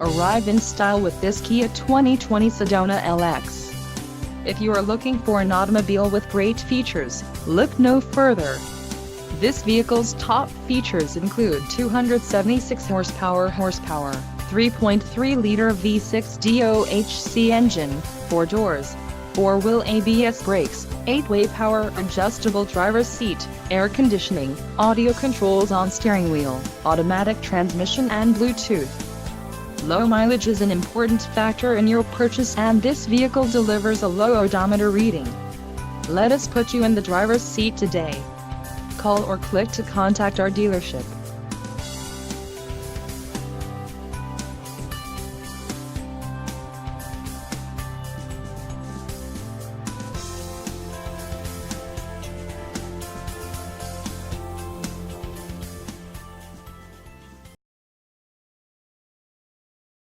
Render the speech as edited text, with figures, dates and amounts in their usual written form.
Arrive in style with this Kia 2020 Sedona LX. If you are looking for an automobile with great features, look no further. This vehicle's top features include 276 horsepower, 3.3-liter V6 DOHC engine, 4 doors, 4-wheel ABS brakes, 8-way power adjustable driver's seat, air conditioning, audio controls on steering wheel, automatic transmission and Bluetooth. Low mileage is an important factor in your purchase, and this vehicle delivers a low odometer reading. Let us put you in the driver's seat today. Call or click to contact our dealership.